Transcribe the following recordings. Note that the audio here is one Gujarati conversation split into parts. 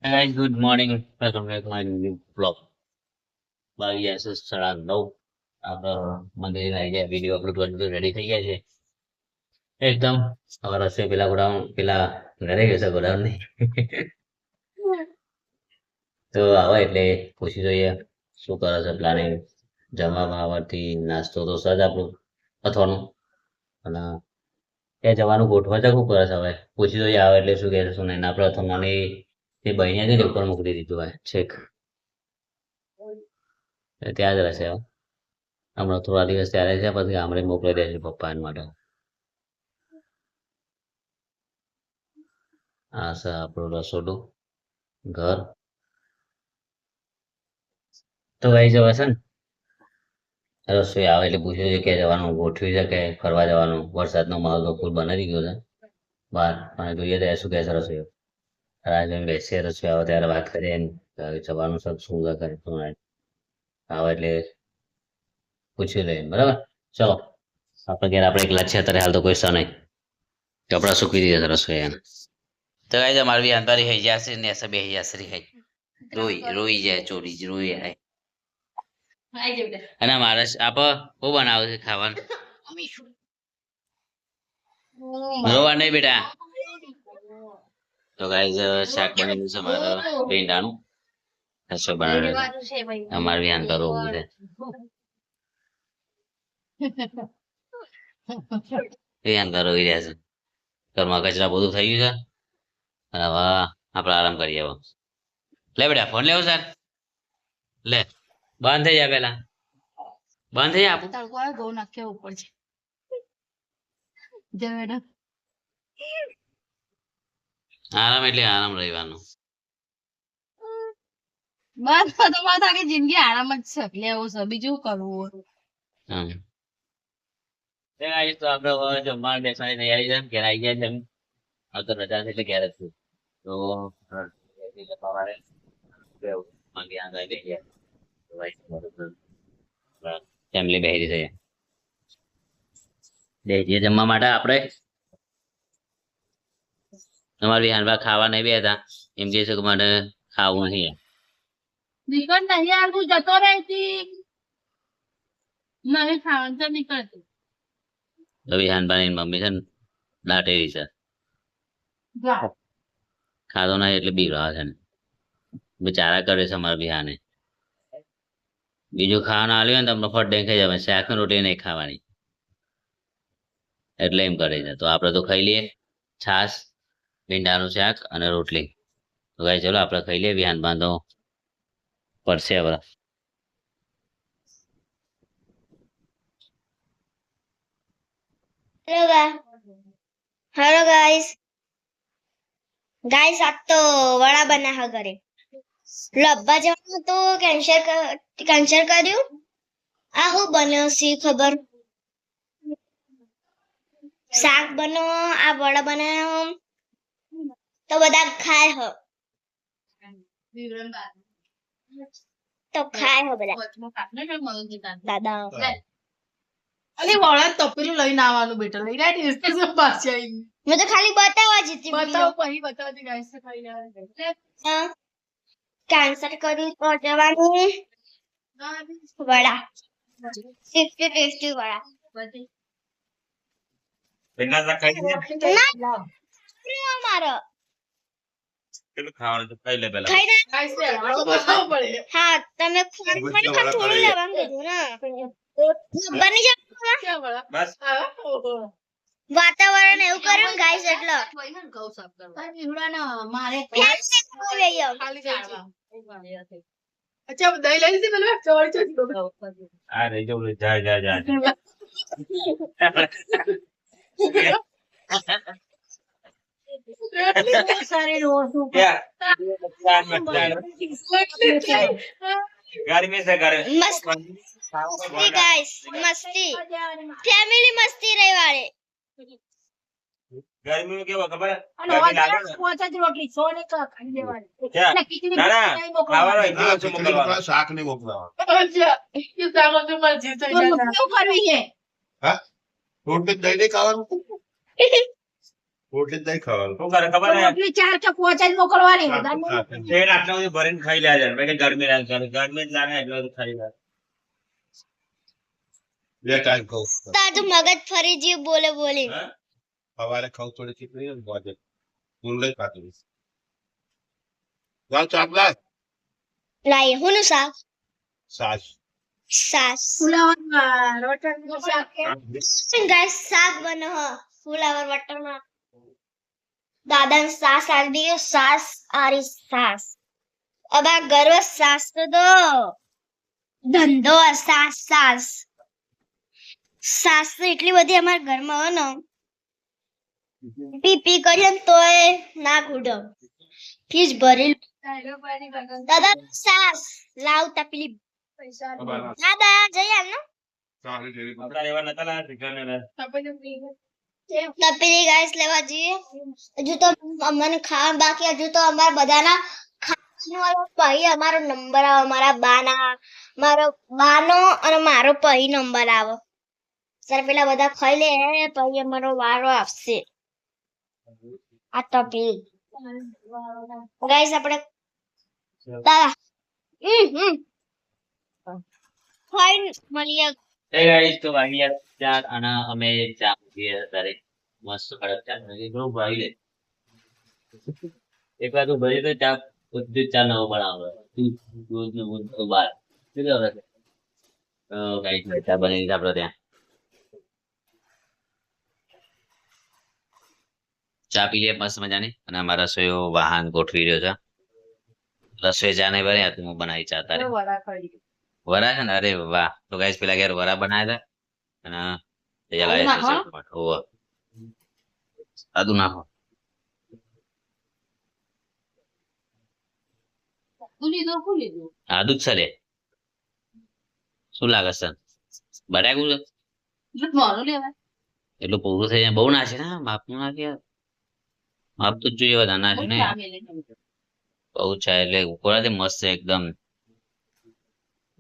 Guys, good morning. Welcome back to my new vlog. વાગ્યા છે 9:30. આપણે મંદિરે આવી ગયા વિડીયો અપલોડ કરવાનું રેડી થઈ ગયા છે એકદમ. હવે રસોઈ પેલા ગોડાઉન પેલા ઘરે ગયો છે ગોડાઉન નહીં તો આવે એટલે પૂછી જોઈએ શું કરે છે પ્લાનિંગ જમવામાં આવવાથી નાસ્તો તો સજ આપણું અથવાનું અને ત્યાં જવાનું ગોઠવા છે શું કરે છે હવે પૂછી જોઈએ આવે એટલે શું કહે છે શું નહીં આપણે અથવાની એ બહેને છે ને ઉપર મોકલી દીધું હોય છેક ત્યાં જ રહેશે હવે. હમણાં થોડા દિવસ ત્યારે છે પછી ગામડે મોકલી દેશે પપ્પા એના માટે. આ છે આપણું રસોડું ઘર. તો ભાઈ જવા છે ને રસોઈ આવે એટલે પૂછ્યું છે કે જવાનું ગોઠવ્યું છે કે ફરવા જવાનું. વરસાદનો માહોલ તો ફૂલ બનાવી ગયો છે બહાર અને જોઈએ તો શું કહે છે રસોઈ રાહ બેસીએ રસોઈ આવે ત્યારે વાત કરીએ ને જવાનું સબ શું કરે શું નહીં આવે એટલે પૂછી લઈએ બરાબર. ચલો આપણે ઘેર આપણે એકલા છે અત્યારે હાલ તો કોઈ સ નહીં કપડા સૂકી દીધા રસોઈ એને તો ગાઈસ અમાર બી અંતારી હઈ જાશે ને એસે બે હજાસરી હઈ રોઈ જાય ચોરી રોઈ જાય અને મારે આપ હું બનાવે છે ખાવાનું રોવા નહીં બેટા. તો ગાઈસ શાક બનેલું છે મારે ભીંડાનું રસોઈ બનાવેલું અમારે બી અંતર રોવું છે એ અંતર રોઈ રહ્યા છે ઘરમાં કચરા બધું થઈ ગયું છે અને હવે આપણે આરામ કરીએ હવે. લે બેટા ફોન લેવો સર લે બંધ થઈ જાય પેલા બંધ થઈ જાય આપું તડકો આવે ઘઉં નાખ્યા ઉપર છે જે મેડમ આરામ એટલે આરામ રહેવાનું. બસ તો મારે આખી જિંદગી આરામ જ છે લેવું છે બીજું કરવું હમ તો આપણે હવે જમવા બેસવાની તૈયારી છે ઘેર આવી ગયા છે હવે તો રજા છે એટલે ઘેર જ છું તો ફેમિલી બેહરી છે બેસીએ જમવા માટે આપણે. તમારે વિહાનભાઈ ખાવા નહીં બે હતા એમ કે છે કે મને ખાવું નથી નીકળ નહીં આગળ જતો રહેતી નહીં ખાવાનું તો નીકળતું તો વિહાનભાઈ મમ્મી છે ને દાટેરી છે ખાતો નહીં એટલે બીવડાવે છે ને બિચારા કરે છે અમારા બિહાને. બીજું ખાવાનું આવ્યું ને તમને ફટ ખાઈ જવાય શાક ને રોટલી નહીં ખાવાની એટલે એમ કરે છે. તો આપણે તો ખાઈ લઈએ છાસ ભીંડાનું શાક અને રોટલી. તો ભાઈ ચલો આપણે ખાઈ લઈએ વિહાન બાંધો પડશે હવે. હેલો ગાઈસ ગાઈસ આજ તો વડા બના ઘરે લબ્બા જવાનું તો કેન્સલ કર્યું. આ હું બન્યો સી ખબર શાક બનો આ વડા બનાવ્યો તો બધા ખાય હ તો ખાય હ બધા દાદા અરે વળા તપેલું લઈને આવવાનું બેટા લઈ રહ્યા સ્ટેશન પાસે આવીને મેં તો ખાલી બતાવવા જીતી બતાવો પછી બતાવતી ગાઈસ તો ખાઈ રહ્યા કેન્સલ કર્યું તો જવાનું વડા ટેસ્ટી વડા મારો ખાવાનું તો ખાઈ લે પેલા ખાઈ ગાઈસ બતાવો પડે હા તમે થોડું લેવાનું કીધું ને બની જાય ક્યાં વળા બસ વાતાવરણ એવું કર્યું ને ગાઈસ એટલે ઘઉં સાફ કરવા જીવડાના મારે ખાલી ચાળવા અચ્છા દહીં લઈ લીધી પેલું ચવાડી ચડી આ રહી જાવ જા જા જા સારી રોટું गाड़ी में से करे मस्ती गाइस मस्ती फैमिली मस्ती रहे वाले गर्मी में क्या हुआ खबर है અને પોચા જ રોટલી સોને ખાઈ દેવાની क्या ના ખીચડી ના ના નહીં મોકલવાની. ખાવાનો એકદમ ઓછો મોકલવાનો શાક નહીં મોકલાવાનું અચ્છા એ સાગો તો મરજી થઈ જાય શું કરવી છે રોટલી દહીં નહીં ખાવાનું રોટલી જ નહીં ખાવાનું. શું કરે ખબર છે રોટલી ચાર કે પાંચ જ મોકલવાની શાક વધારે તો નહીં. ખાતું. તેલ આટલા બધું ભરીને ખાઈ લે છે મેં કીધું ગરમી લાગે ગરમી જ લાગે એટલે બધું ખાઈ લે બે ટાઈમ ખાઉં. તાર તો મગજ ફરી જે બોલે બોલે હા? સવારે ખાઉં થોડી ખીચડી અને સાંજે હું નહીં ખાતો. લાવ ચાપ લાવ. લાઈ હું નું શાક સાસ. સાસ ફુલાવરમાં રોટલીનું શાક કે ગાઈસ શાક બને હ ફુલાવર વટરમાં દાદાને સાસ આલી દીયો સાસ આરી સાસ अब आ गर्व सास तो दो धंधो आ सास सास सास तो એટલી બધી અમારા ઘરમાં હોય ને પી પી કરીએ ને તોય ના ઘૂડો ફીસ ભરી દાદા સાસ લાવતા પેલી દાદા જઈ આવ ને સારી જેવી. આપડા એવા નતા લાયા ત્રિકોણ ને તપેલી ગાઈસ લેવા જઈએ હજુ તો અમને ખાવા બાકી હજુ તો અમારા બધાના ખાવાનું વાળો ભાઈ અમારો નંબર આવે મારા બાના મારો બાનો અને મારો ભાઈ નંબર આવે સર પેલા બધા ખાઈ લે પછી અમારો વારો આવશે આ તપેલી ગાઈસ આપણે દાદા ફાઈન મળીએ એ ગાઈસ તો વાગ્યા 4 અને અમે ચા પીએ અત્યારે મસ્ત કડક ચા બની ઘણું ભાઈ લે એક વાર તું ભરી તો ચા બધું ચા નવો બનાવો દૂધ નું દૂધ તો બાર કેટલો રહેશે તો ગાઈસ ચા બની દીધી આપણે ત્યાં ચા પીએ મસ્ત મજાની અને અમારા રસોઈયો વાહન ગોઠવી રહ્યો છે રસોઈ ચા નહીં બને હું બનાવી ચા તારે વરા છે ને અરે વાહ તો ગાઈસ પેલા ઘેર વરા બનાવ્યા હતા અને એ લાવ્યા છે ઓવર આદુ નાખો આદુ જ છે લે શું લાગે છે બટાકું છે એટલું પૂરું થઈ જાય બહુ નાખે ને માપનું નાખે માપ તો જ જોઈએ બધા નાખે ને બહુ છે એટલે ઉકોળાથી મસ્ત છે એકદમ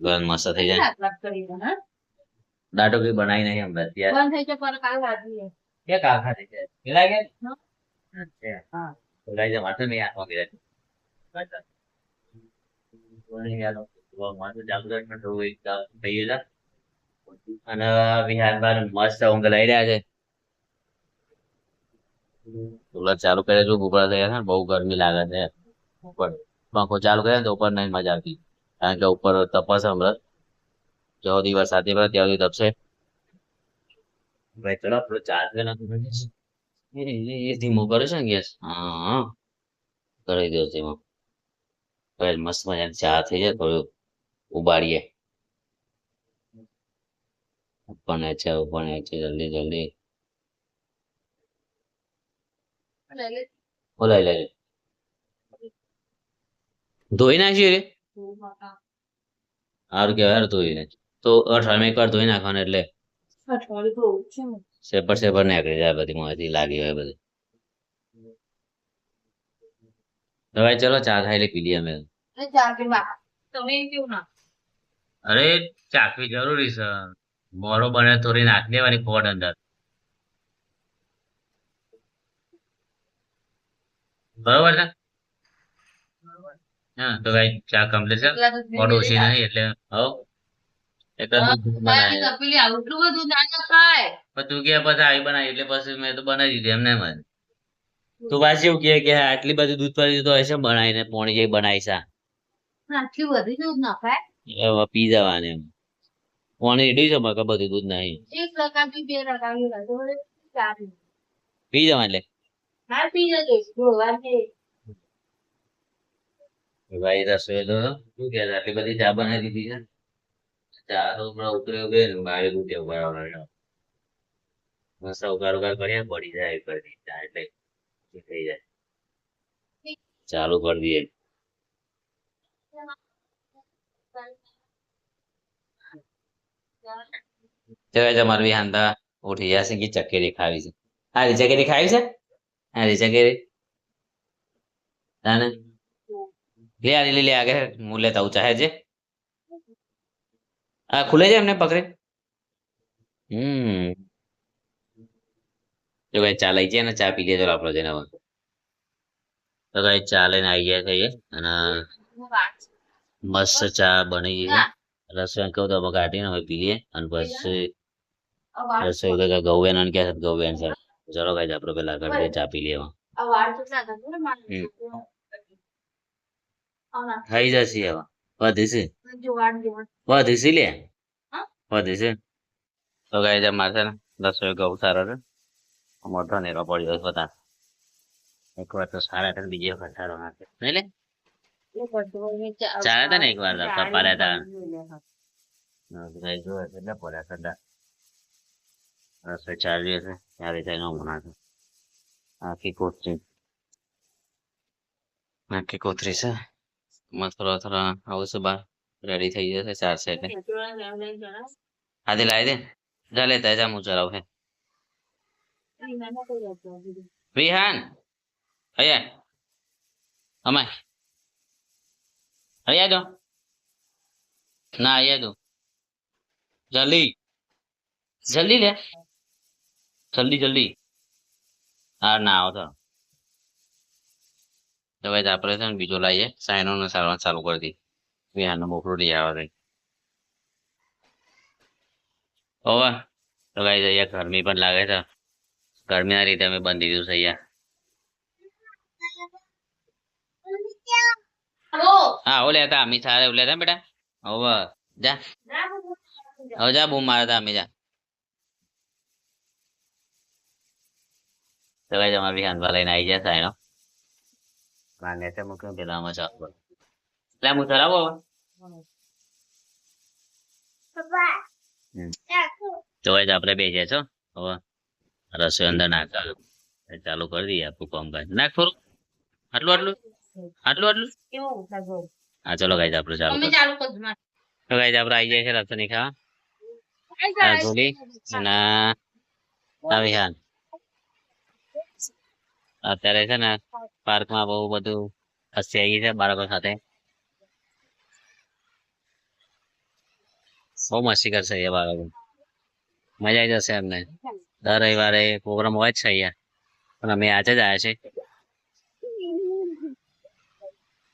ગરમ મસ્ત થઈ જાય દાટો કઈ બનાવી નહીં હમણાં ત્યાં क्या कहा था देखिए मिला गया अच्छा तो गाइस हमारे में यहाँ हो गया नहीं यार वो हमारे जागरण में तो एक कहिए था અને વિહાર બાર મસ્ત ઊંઘ લઈ રહ્યા છે કુલર ચાલુ કરે જો ભૂખડા થયા છે ને બહુ ગરમી લાગે છે ઉપર પંખો ચાલુ કરે તો ઉપર નહીં મજા આવતી કારણ કે ઉપર તપસ હમણાં જો દિવસ સાથે ત્યાં સુધી તપશે ભાઈ ચલો આપણો ચાર્જ એ ધીમો કરે છે ને ગેસ હા કરી દો ધીમો હવે મસ્ત મજાની ચા થઈ જાય થોડું ઉબાડીએ ઉપર ને છે જલ્દી જલ્દી બોલાય લે ધોઈ નાખી રે સારું કેવાય ધોઈ નાખ તો અઠવાડિયે એક વાર ધોઈ નાખવાનું એટલે સેપર નીકળી જાય બધી મોંથી લાગી હોય બધી હવે ચલો ચા ખાઈ લે પી લઈએ અમે અરે ચાખવી જરૂરી છે મોરો બને થોડી નાખી દેવાની ખોટ અંદર બરોબર છે હા તો ભાઈ ચા કમ્પ્લીટ છે ખોટ ઓછી નહીં એટલે હવ એટલે દૂધ બનાવે પણ તું કે પછી આવી બનાવી એટલે પછી મેં તો બનાવી દીધી એમને એમ જ તું પાછી એવું કે આટલી બધી દૂધ પડી તો હશે બનાવીને પોણી જે બનાવી છે પી જવાની એમ પોણી રેડી છે મકા બધું દૂધ નહીં પી જવા એટલે ભાઈ રસોઈ તો શું કે આટલી બધી ચા બનાવી દીધી છે ચા તો હમણાં ઉતરે ગઈ ને મારે દૂધ ઉગાડવાનો મસ્ત ઉગાડ કરીએ પડી જાય કરી ચા એટલે થઈ જાય ચાલુ કરી દઈએ તમારે વિહાનતા ઉઠી જશે કે ચકેરી ખાવી છે હારી ચકેરી ખાવી છે હારી ચકેરી તાને લે આલી લે આગળ હું લેતા હું ચાહે છે આ ખુલે છે એમને પકડે તો કઈ ચા લઈ જાય ને ચા પી લેજો આપડે જઈને હવે તો કઈ ચા લઈને આવી ગયા છીએ અને મસ્ત ચા બની ગઈ છે રસોઈ કહું તો કાઢીને હવે પીએ અને પછી રસોઈ ગૌવેન કે ગૌવેન સર ચલો કઈ આપડે પેલા કાઢીએ ચા પી લેવા થઈ જશે હવે વધીશે વધીશે લે વધીશે તો કઈ મારે છે ને રસોઈ ગૌ સારો છે મોટો નેરો પડ્યો બધા એક વાર તો સારા હતા બીજી વખત સારો નાખે નહીં લે ચાલે હતા ને એક વાર પપ્પા રહેતા એટલે પડ્યા હતા રસોઈ ચાલી હશે ત્યારે થાય હમણાં આખી કોથરી છે થોડા થોડા આવું છે બાર રેડી થઈ જશે ચાલશે એટલે આજે લાવી દે જા લેતા જા હું ચલાવ હે વિહાન અહીંયા અમાય અહીંયા દો ના અહીંયા દો જલ્દી જલ્દી લે જલ્દી જલ્દી હા ના આવો તો ભાઈ આપણે છે ને બીજો લાવીએ સાયનો ને સારવાર ચાલુ કરી દી વિહાન નો મોકલો લઈ આવે હોવા તો કઈ જઈએ ગરમી પણ લાગે છે ગરમી ના રીતે અમે બંધ દીધું છે અહીંયા હા ઓ લેતા અમી સારે લેતા બેટા હવે જા હવે જા બૂમ મારે તા અમે જા તો કઈ તમારે વિહાન ભા લઈને આવી જાય સાયનો માંગે છે મૂક્યું પેલામાં ચાલુ એટલે હું ચલાવો તો જ આપણે બેસીએ છો હવે રસોઈ અંદર નાખા ચાલુ કરી દઈએ આપણું કામ કાજ નાખ થોડું આટલું આટલું આટલું આટલું હા ચલો ગાઈ આપણે ચાલુ તો ગાઈ આપણે આવી જાય છે રસો ની ખાવા ગોલી અને વિહાન અત્યારે છે ને પાર્કમાં બહુ બધું હસી આવી છે બાળકો સાથે બહુ મસ્તી કરશે એ બાળકો મજા આવી જશે એમને દર રવિવારે પ્રોગ્રામ હોય જ છે અહીંયા પણ અમે આજે જ આવ્યા છે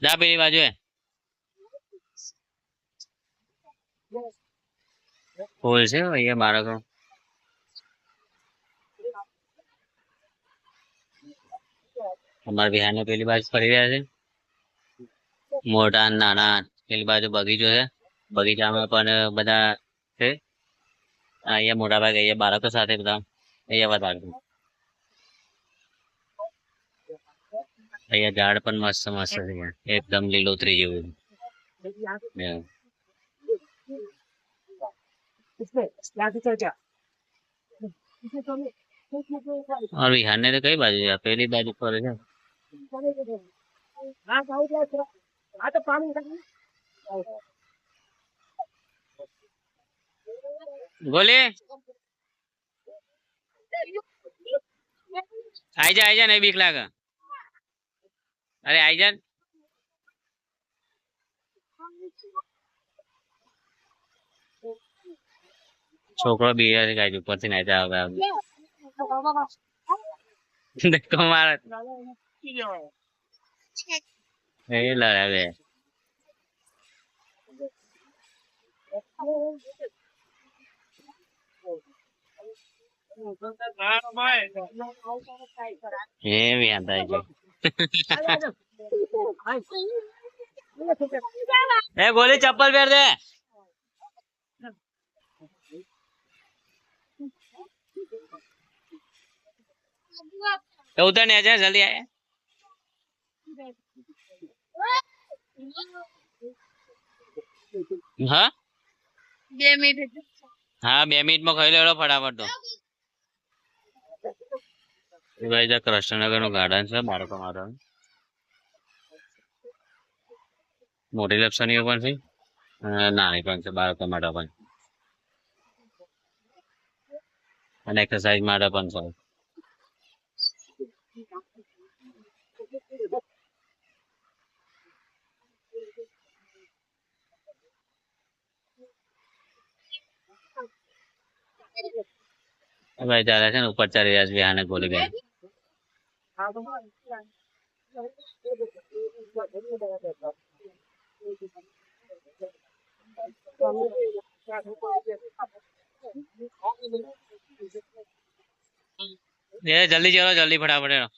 જા પેલી બાજુ ફૂલ છે અહીંયા બાળકો અમારા બિહાર ને પેલી બાજુ ફરી રહ્યા છે મોટા નાના પેલી બાજુ બગીચો છે બગીચામાં પણ બધા છે અહીંયા મોટા ભાગે અહીંયા બાળકો સાથે બધા અહીંયા વધારે અહીંયા ઝાડ પણ મસ્ત મસ્ત છે એકદમ લીલોતરી જેવું બિહાર ને તો કઈ બાજુ છે પેલી બાજુ ફરે છે બોલે આઈ જા નહીં બીક લાગે અરે આઈ જા છોકરો બી ગાય ઉપરથી નાઈ આવે ધક્કો મારે એ લડાવે એવી આંતા એ ગોલી ચપ્પલ પહેર દે ઉતર ને જા જલ્દી આયા હા 2 મિનિટ હા 2 મિનિટમાં ખાઈ લેવડો ફટાફટ તો ભાઈ કૃષ્ણનગર નું ગાર્ડન છે બાળકો માટે મોટી લક્ષણીઓ પણ છે નાની પણ છે બાળકો માટે પણ અને એક્સરસાઇઝ માટે પણ છે ભાઈ ચાલે છે ને ઉપર ચડી રહ્યા છે વિહાને ગોલી ગઈ એ જલ્દી ચલો જલ્દી ફટાફટ એનો.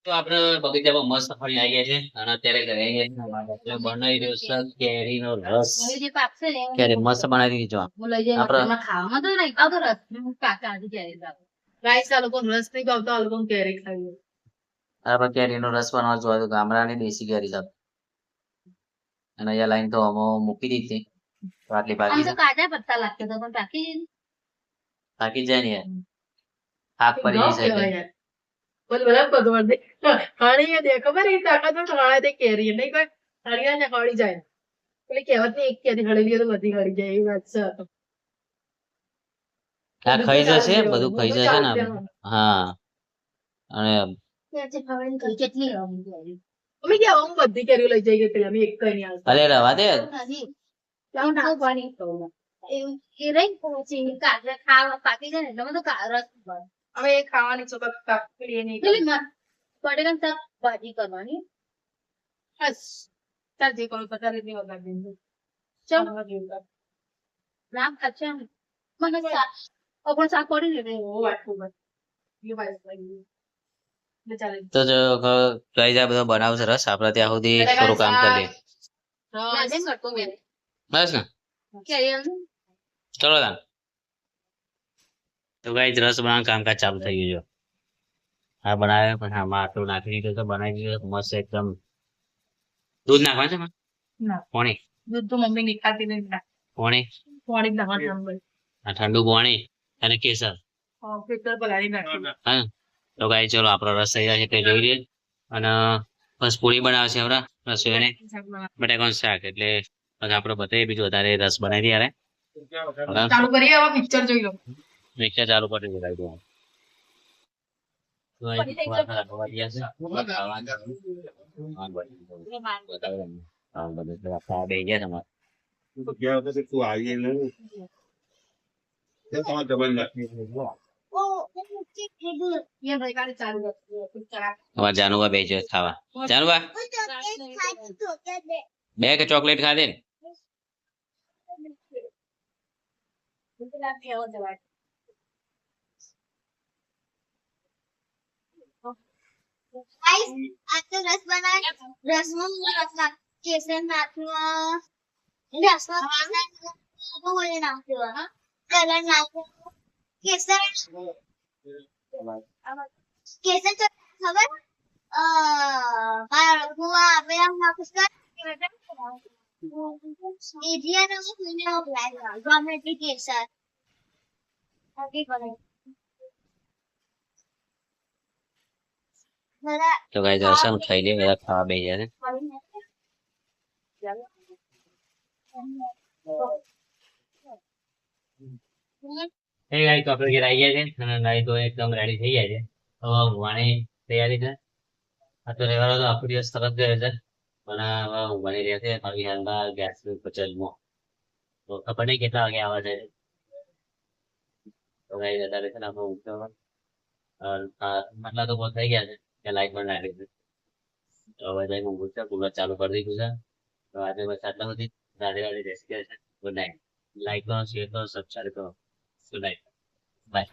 તો આપણે બગીચામાં મસ્ત ફરી આવી ગયા છે અને અત્યારે ઘરે આવી ગયા છે. બનાવી રહ્યો છે કેરીનો રસ. કેરી મસ્ત બનાવી દીધી જો આપણે ગાઈસ આ લોકો રસ નહીં ખાવતા, આ લોકો કેરી ખાવી. આપણે કેરીનો રસ બનાવવા જોયો તો ગામડાની દેશી કેરી છે અને અહીંયા લાઈન તો અમે મૂકી દીધી તો આટલી બાકી છે. બાકી જાય ને યાર થાક પડી ગાવ જાય કહેવાય યાર. બોલ બરાબર બધું દે. હળી દે ખબર એ તાકાત તો હળે તે કેરી નહીં કોઈ હળિયા ને હળી જાય. પેલી કહેવત ની એક કેરી હળેલી હોય તો બધી હળી જાય એ વાત છે. આ ખાઈ જશે બધું ખાઈ જશે ને હા અને અમે ક્યાં હું બધી કેરીઓ લઈ જઈએ પેલા અમે એક કઈ નહીં આવતા. અરે રવા દે હવે એ ખાવાની છો કાકડી નહીં ભાજી કરવાની બસ તાર જે કોઈ પતા નહીં વગાડ દેજો. ચાલ રામ અચ્છા મને પણ શાક પડી ને ઓ આટલું બસ એ વાત કરી લે ચાલે. તો જો કઈ જાય બધો બનાવશે રસ આપણે ત્યાં સુધી થોડું કામ કરી લઈએ બસ ને ચલો તાન તો ગાઈસ રસ બનાવવાનું કામકાજ ચાલુ થઈ ગયું છે. હા બનાવે પણ આમાં આટલું નાખી દીધું તો બનાવી દીધું મસ્ત એકદમ. દૂધ નાખવાનું છે એમાં? ના. પાણી દૂધ તો મમ્મી ની ખાતી નહીં ના પાણી પાણી જ નાખવાનું આ ઠંડુ પાણી અને કેસર ફિલ્ટર પલાળી નાખ્યું. હા તો ગાઈસ ચલો આપણો રસ થઈ જાય છે તે જોઈ લઈએ અને બસ પૂરી બનાવે છે હમણાં રસોઈને બટાકાનું શાક એટલે પછી આપણે બતાવીએ બીજું વધારે રસ બનાવી દઈએ યાર ચાલુ કરીએ હવે પિક્ચર જોઈ લો. મિક્સર ચાલુ કરી દીધું તો ગયા વખતે તું આવી નહીં તે તમારે ડબલ નાખી ये भाई गाड़ी चालू रखिए पिक्चर आप અમારે જાનુબા બે છે ખાવા. જાનુબા બે કે ચોકલેટ ખાધે ને बिल्कुल आप फेवर दवा ગાઈસ આ તો રસ બનાવે રસમાં રસ નાખ કેસર નાખ્યું રસમાં તો ઓલે નાખ્યું કલર નાખ્યું કેસર કેસર તો ખબર હું આપણે આમ નાખું એજીયા નો સુને ઓપલાય ગમે કેસર ઓકે બને બરા તો ગાઈસ રસમ ખાઈ લે બધા ખાવા બે જાય એ ગાઈસ તો આપણે ઘેર આવી ગયા છે અને નાઈ તો એકદમ રેડી થઈ ગયા છે. હવે ઊંઘવાની તૈયારી છે. આ તો રહેવાનો તો આખો દિવસ તરત ગયો છે પણ હવે ઊંઘવાની રહ્યા છે મારી હાલમાં ગેસ પચલમાં તો ખબર નહીં કેટલા વાગે આવે છે. તો ગાઈસ અત્યારે છે ને આપણે ઊંઘતો આટલા તો બહુ થઈ ગયા છે કે લાઈટ પણ નાખી છે. તો હવે જઈને ઊંઘું છે કુલર ચાલુ કરી દીધું છે. તો આજે બસ આટલા બધી રાધે રાધે જય Shri Krishna good night. Like કરો શેર કરો સબસ્ક્રાઈબ કરો ગુડ નાઇટ બાય.